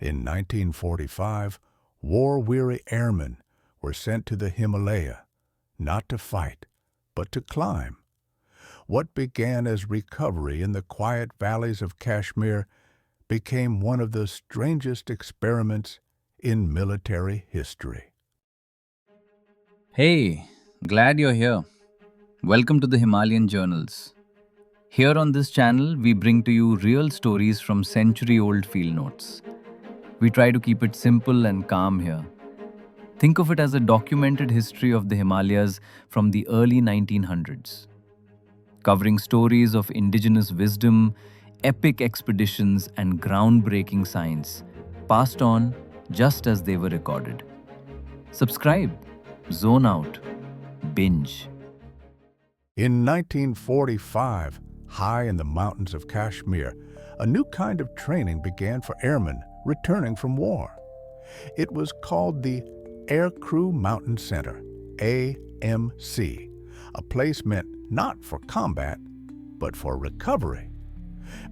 In 1945, war-weary airmen were sent to the Himalaya, not to fight, but to climb. What began as recovery in the quiet valleys of Kashmir became one of the strangest experiments in military history. Hey, glad you're here. Welcome to the Himalayan Journals. Here on this channel, we bring to you real stories from century old field notes. We try to keep it simple and calm here. Think of it as a documented history of the Himalayas from the early 1900s, covering stories of indigenous wisdom, epic expeditions, and groundbreaking science passed on just as they were recorded. Subscribe, zone out, binge. In 1945, high in the mountains of Kashmir, a new kind of training began for airmen returning from war. It was called the Aircrew Mountain Center, AMC, a place meant not for combat, but for recovery.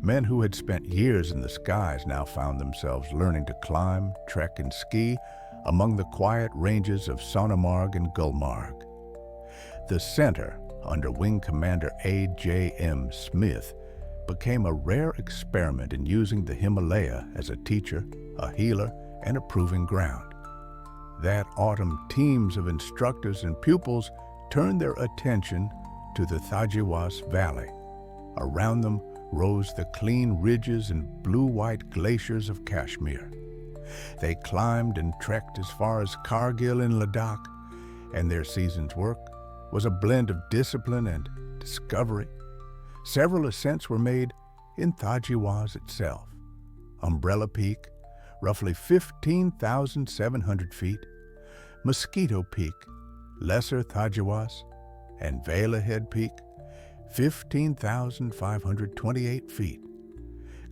Men who had spent years in the skies now found themselves learning to climb, trek, and ski among the quiet ranges of Sonamarg and Gulmarg. The center, under Wing Commander A.J.M. Smith, became a rare experiment in using the Himalaya as a teacher, a healer, and a proving ground. That autumn, teams of instructors and pupils turned their attention to the Tajiwas Valley. Around them rose the clean ridges and blue-white glaciers of Kashmir. They climbed and trekked as far as Kargil in Ladakh, and their season's work was a blend of discipline and discovery. Several ascents were made in Tajiwas itself. Umbrella Peak, roughly 15,700 feet, Mosquito Peak, Lesser Tajiwas, and Head Peak, 15,528 feet.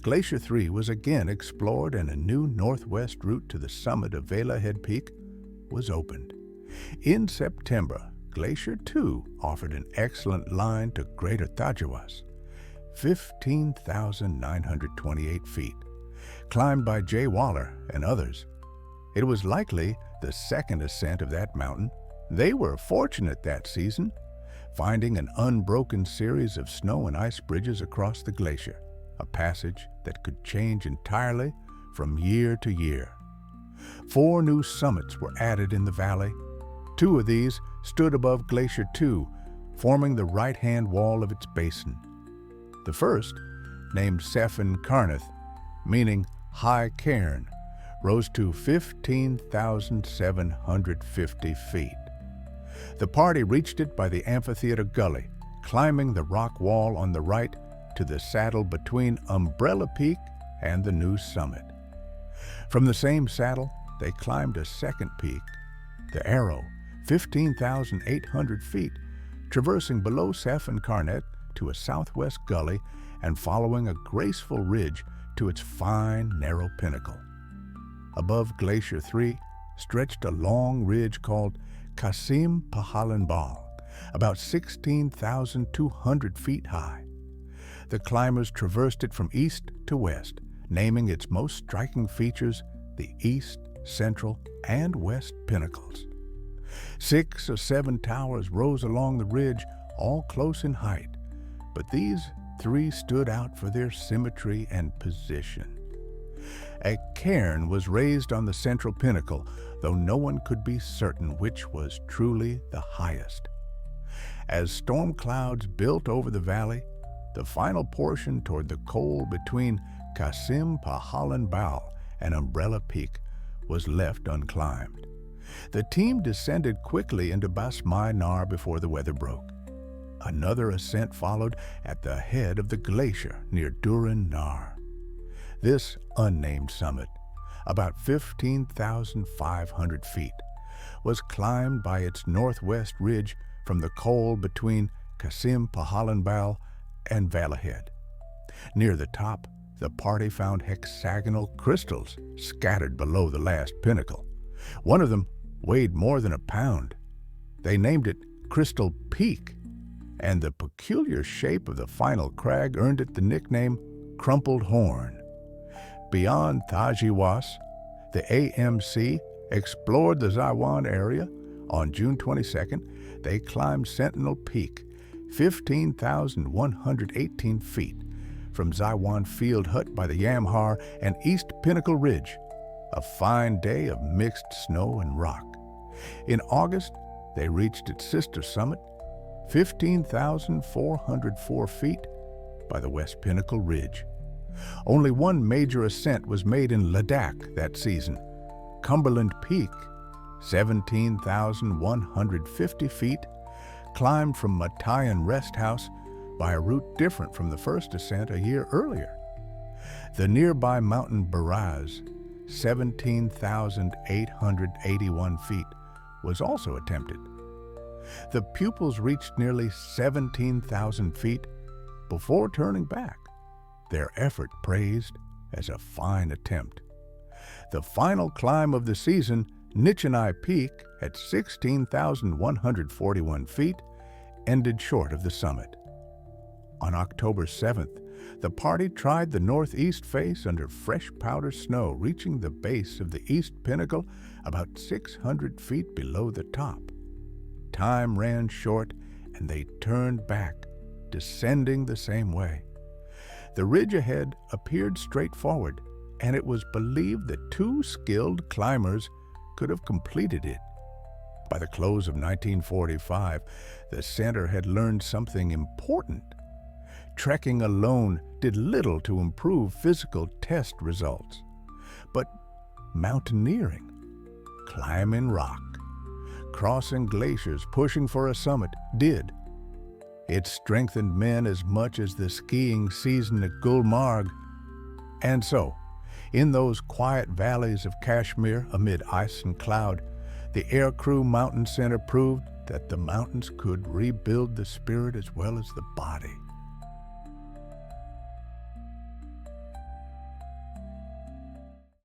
Glacier 3 was again explored and a new northwest route to the summit of Head Peak was opened. In September, Glacier 2 offered an excellent line to Greater Tajiwas, 15,928 feet, climbed by Jay Waller and others. It was likely the second ascent of that mountain. They were fortunate that season, finding an unbroken series of snow and ice bridges across the glacier, a passage that could change entirely from year to year. 4 new summits were added in the valley. 2 of these stood above Glacier 2, forming the right-hand wall of its basin. The first, named Karnith, meaning high cairn, rose to 15,750 feet. The party reached it by the amphitheater gully, climbing the rock wall on the right to the saddle between Umbrella Peak and the new summit. From the same saddle, they climbed a second peak, the Arrow, 15,800 feet, traversing below Karnith to a southwest gully and following a graceful ridge to its fine, narrow pinnacle. Above Glacier 3 stretched a long ridge called Casim Pahalanbal, about 16,200 feet high. The climbers traversed it from east to west, naming its most striking features the east, central, and west pinnacles. 6 or 7 towers rose along the ridge, all close in height, but these 3 stood out for their symmetry and position. A cairn was raised on the central pinnacle, though no one could be certain which was truly the highest. As storm clouds built over the valley, the final portion toward the col between Casim Pahalanbal and Umbrella Peak was left unclimbed. The team descended quickly into Basmai Nar before the weather broke. Another ascent followed at the head of the glacier near Duran Nar. This unnamed summit, about 15,500 feet, was climbed by its northwest ridge from the col between Casim Pahalanbal and Head. Near the top, the party found hexagonal crystals scattered below the last pinnacle. One of them weighed more than a pound. They named it Crystal Peak, and the peculiar shape of the final crag earned it the nickname Crumpled Horn. Beyond Tajiwas, the AMC explored the Zewan area. On June 22nd, they climbed Sentinel Peak, 15,118 feet, from Zewan Field Hut by the Yamhar and East Pinnacle Ridge, a fine day of mixed snow and rock. In August, they reached its sister summit, 15,404 feet, by the West Pinnacle Ridge. Only one major ascent was made in Ladakh that season, Cumberland Peak, 17,150 feet, climbed from Matayan Rest House by a route different from the first ascent a year earlier. The nearby mountain Baraz, 17,881 feet, was also attempted. The pupils reached nearly 17,000 feet before turning back, their effort praised as a fine attempt. The final climb of the season, Nichenai Peak, at 16,141 feet, ended short of the summit. On October 7th, the party tried the northeast face under fresh powder snow, reaching the base of the east pinnacle about 600 feet below the top. Time ran short, and they turned back, descending the same way. The ridge ahead appeared straightforward, and it was believed that two skilled climbers could have completed it. By the close of 1945, the center had learned something important. Trekking alone did little to improve physical test results, but mountaineering, climbing rock, crossing glaciers, pushing for a summit, did. It strengthened men as much as the skiing season at Gulmarg. And so, in those quiet valleys of Kashmir amid ice and cloud, the Aircrew Mountain Center proved that the mountains could rebuild the spirit as well as the body.